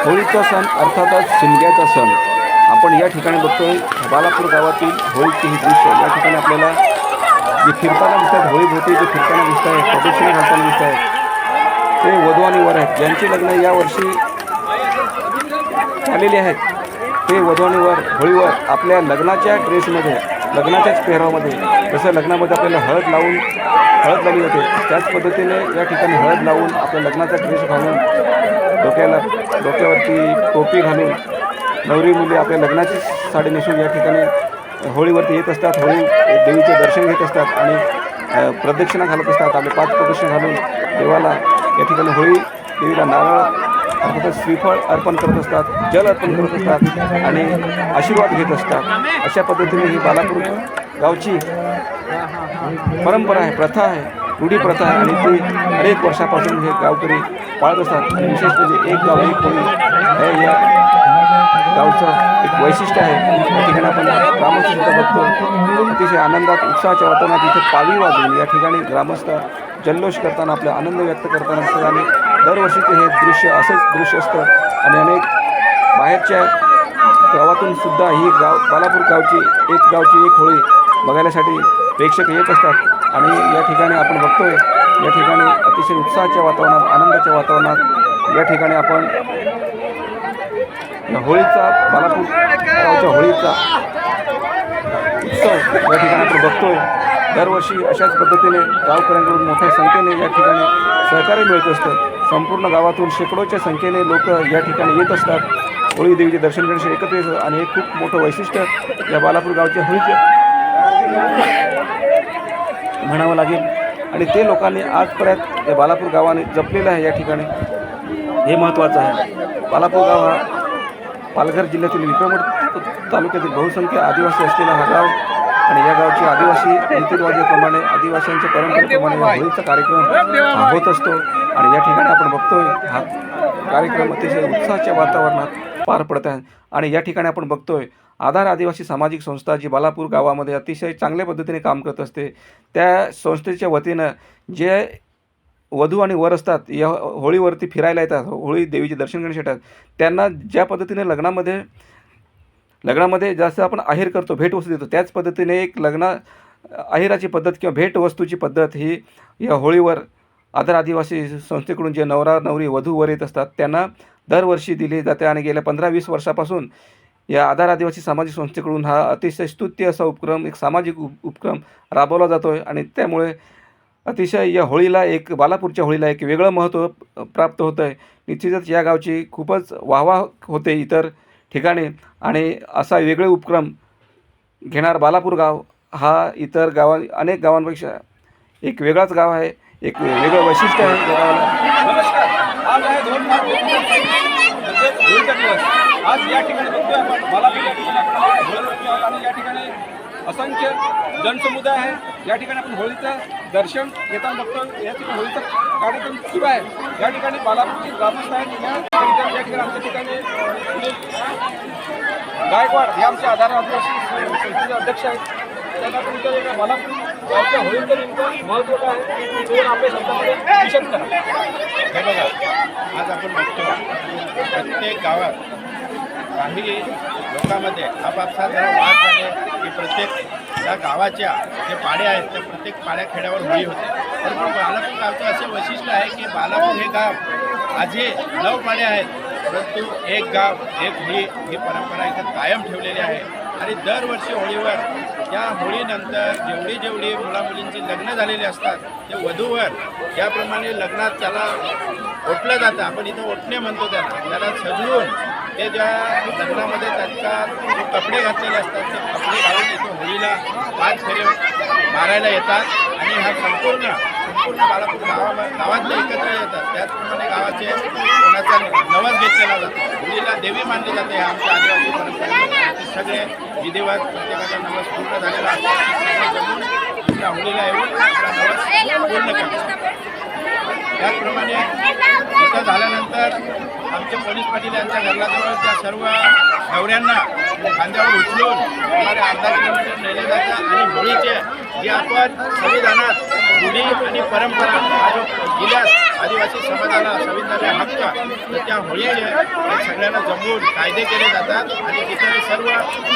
होळीचा सण अर्थातच शिमग्याचा सण आपण या ठिकाणी बघतोय. बालापूर गावातील होळीचे हे दृश्य या ठिकाणी आपल्याला जे फिरताना दिसतात, होळीभोवती जे फिरताना दिसत आहेत, प्रदक्षिणा घालताना दिसत आहेत, ते वधू आणि वर आहेत. ज्यांची लग्न यावर्षी झालेली आहेत ते वधू आणि वर होळीवर आपल्या लग्नाच्या ड्रेसमध्ये, लग्नाच्याच पेहरावामध्ये, जसं लग्नामध्ये आपल्याला हळद लावली जाते त्याच पद्धतीने या ठिकाणी हळद लावून आपल्या लग्नाचा ड्रेस घालून डोक्यावरती टोपी घालून नवरी मुली आपल्या लग्नाची साडी नेसून या ठिकाणी होळीवरती येत असतात. होळी देवीचे दर्शन घेत असतात आणि प्रदक्षिणा घालत असतात. आपले 5 प्रदक्षिणा घालून देवाला या ठिकाणी होळी देवीला नारळ अर्थात श्रीफळ अर्पण करत असतात, जल अर्पण करत असतात आणि आशीर्वाद घेत असतात. अशा पद्धतीने ही बालापूर गावची परंपरा आहे, प्रथा आहे, रूढी प्रथा आहे आणि ती अनेक वर्षापासून हे गावकरी पाळत असतात. आणि विशेष म्हणजे एक गाव एक होळी हे या गावचं एक वैशिष्ट्य आहे. या ठिकाणी आपण ग्रामस्थसुद्धा बघतो, अतिशय आनंदात उत्साहाच्या वातावरणात इथे पावी वाजवून या ठिकाणी ग्रामस्थ जल्लोष करताना आपला आनंद व्यक्त करताना असतात. आणि दरवर्षीचे हे दृश्य असंच दृश्य असतं आणि अनेक बाहेरच्या गावातून सुद्धा ही बालापूर गावची एक होळी बघायसाठी प्रेक्षक येत असतात. आणि या ठिकाणी आपण बघतोय, या ठिकाणी अतिशय उत्साहाच्या वातावरणात, आनंदाच्या वातावरणात या ठिकाणी आपण होळीचा, बालापूर गावच्या होळीचा उत्सव या ठिकाणी आपण बघतोय. दरवर्षी अशाच पद्धतीने गावकऱ्यांकडून मोठ्या संख्येने या ठिकाणी सहकार्य मिळत असतं. संपूर्ण गावातून शेकडोच्या संख्येने लोक या ठिकाणी येत असतात होळी देवीचे दर्शन करण्यासाठी एकत्र येतात. आणि हे खूप मोठं वैशिष्ट्य या बालापूर गावच्या होळीचं म्हणावं लागेल. आणि ते लोकांनी आजपर्यंत या बालापूर गावाने जपलेलं आहे. या ठिकाणी हे महत्त्वाचं आहे. बालापूर गाव हा पालघर जिल्ह्यातील विक्रमगड तालुक्यातील बहुसंख्य आदिवासी असलेला हा गाव आणि या गावचे आदिवासी रीतिरिवाजाप्रमाणे, आदिवासींच्या परंपरेप्रमाणे होळीचा कार्यक्रम होत असतो. आणि या ठिकाणी आपण बघतोय हा कार्यक्रम अतिशय उत्साहाच्या वातावरणात पार पडत आहे. आणि या ठिकाणी आपण बघतोय आधार आदिवासी सामाजिक संस्था जी बालापूर गावामध्ये अतिशय चांगल्या पद्धतीने काम करत असते, त्या संस्थेच्या वतीनं जे वधू आणि वर असतात या होळीवरती फिरायला येतात, होळी देवीचे दर्शन करण्यासाठी येतात, त्यांना ज्या पद्धतीने लग्नामध्ये जास्त आपण आहेर करतो, भेटवस्तू देतो, त्याच पद्धतीने एक आहेराची पद्धत किंवा भेटवस्तूची पद्धत ही या होळीवर आधार आदिवासी संस्थेकडून जे नवरा नवरी वधू वर येत असतात त्यांना दरवर्षी दिली जाते. आणि गेल्या 15-20 वर्षापासून या आधार आदिवासी सामाजिक संस्थेकडून हा अतिशय स्तुत्य असा उपक्रम, एक सामाजिक उपक्रम राबवला जातो आहे. आणि त्यामुळे अतिशय या होळीला, बालापूरच्या होळीला एक वेगळं महत्त्व प्राप्त होतं आहे. निश्चितच या गावची खूपच वाहवा होते इतर ठिकाणी. आणि असा वेगळे उपक्रम घेणार बालापूर गाव हा इतर अनेक गावांपेक्षा एक वेगळाच गाव आहे, एक वेगळं वैशिष्ट्य आहे या गावाला. आज या ठिकाणी बघतोय आपण बालापूर आणि या ठिकाणी असंख्य जनसमुदाय आहे. या ठिकाणी आपण होळीचं दर्शन घेताना बघतो. या ठिकाणी होळीचा कार्यक्रम सुरू आहे. या ठिकाणी बालापूरची ग्रामस्थ आहेत. या ठिकाणी आमच्या ठिकाणी गायकवाड हे आमचे आधार आदिवासी संस्थेचे अध्यक्ष आहेत. त्यांना तुमच्या बालापूर गावच्या होळीचं नेमकं महत्त्व काय आहे ते आपल्या शब्दामध्ये विशद करा. हे बघा, आज आपण बघतो प्रत्येक गावात काही लोकांमध्ये आपापसात वाद झाले की प्रत्येक त्या गावाच्या जे पाड्या आहेत त्या प्रत्येक पाड्याखेड्यावर होळी होते. परंतु बालापूर गावचं असे वैशिष्ट्य आहे की बालापूर हे गाव आजही 9 पाड्या आहेत, परंतु एक गाव एक होळी ही परंपरा इथं कायम ठेवलेली आहे. आणि दरवर्षी होळीवर या होळीनंतर जेवढी मुलामुलींची लग्न झालेली असतात ते वधूवर याप्रमाणे लग्नात त्याला ओटलं जातं. आपण इथं ओटणे म्हणतो त्याला सजवून ते ज्या लग्नामध्ये त्यांचा कपडे घातलेले असतात ते कपडे घालून इथं होळीला 5 फेरे मारायला येतात. आणि हा संपूर्ण बालापूर गावातले एकत्र येतात. त्याचप्रमाणे गावाचे कोणाचा नवस घेतलेला जातो. होळीला देवी मानली जाते. आमच्या आदिवासी परंपरेमध्ये सगळे विधिवत प्रत्येकाचा नवस पूर्ण झालेला असतो. सगळे जमून दुसऱ्या होळीला येऊन आपला नवस पूर्ण करतात. त्याचप्रमाणे इथं झाल्यानंतर आमचे पोलीस पाटील यांच्या घराजवळ त्या सर्व नवऱ्यांना खांद्यावर उचलून सुमारे अर्धा किलोमीटर नेले जातात. आणि होळीचे जे आपण संविधानात रूढी आणि परंपरा हा जो दिल्यास आदिवासी समाजाला संविधानाचा हक्क तर त्या होळीने सगळ्यांना जमवून कायदे केले जातात आणि तिथे सर्व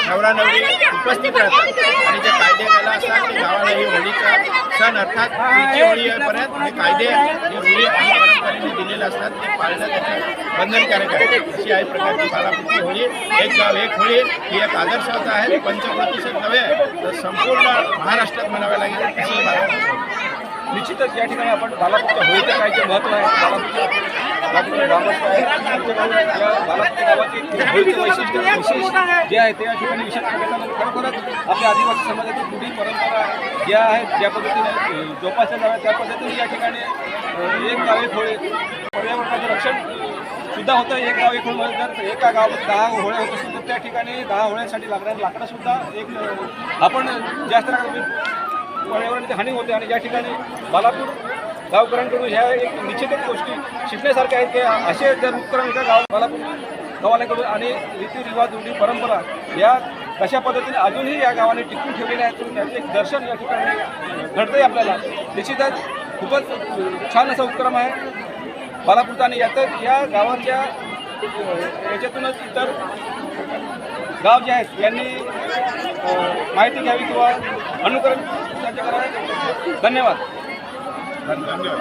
नवरा नवरी उपस्थित राहतात आणि जे कायदे केला असतात ते गावाला ही होळीचा सण अर्थात पुढची होळी येईपर्यंत हे कायदे हे रूढी आणि परंपरेने दिलेले असतात ते पाळणं त्याचं बंधनकारक आहे. अशी आहे प्रकारची बालापूरची होळी. एक गाव एक होळी ही एक आदर्शता आहे. पंचप्रतिशत नव्हे तर संपूर्ण महाराष्ट्रात म्हणावे लागेल अशी निश्चितच या ठिकाणी आपण बालापूरच्या होळीचं काय जे महत्त्व आहे, बालापूरच्या ग्रामस्थ आहे त्यांच्याकडून या बालापूर गावाची होळीचं वैशिष्ट्य विशेष जे आहे ते या ठिकाणी विशेष करण्यात खरोखरच आपल्या आदिवासी समाजाची रूढी परंपरा ज्या आहेत ज्या पद्धतीने जोपासल्या जाव्यात त्या पद्धतीने या ठिकाणी एक गाव एक होळी पर्यावरणाचं रक्षण सुद्धा होतं. एक गाव एक होळी जर एका गावात 10 होळ्या होत असतील तर त्या ठिकाणी 10 होळ्यांसाठी लागणारी लाकडासुद्धा एक आपण जास्त पर्यावरणाची हानी होते आणि या ठिकाणी बालापूर गावकऱ्यांकडून ह्या एक निश्चितच गोष्टी शिकण्यासारख्या आहेत की असे जर उपक्रम एका बालापूर गावाल्याकडून आणि रीतिरिवाज रूढी परंपरा या कशा पद्धतीने अजूनही या गावाने टिकून ठेवलेल्या आहेत तर त्याचे एक दर्शन या ठिकाणी घडतंय आपल्याला. निश्चितच खूपच छान असा उपक्रम आहे बालापूरचा आणि यातच या गावाच्या याच्यातूनच इतर गाव जे आहेत यांनी माहिती घ्यावी किंवा अनुकरण करावे. धन्यवाद. धन्यवाद.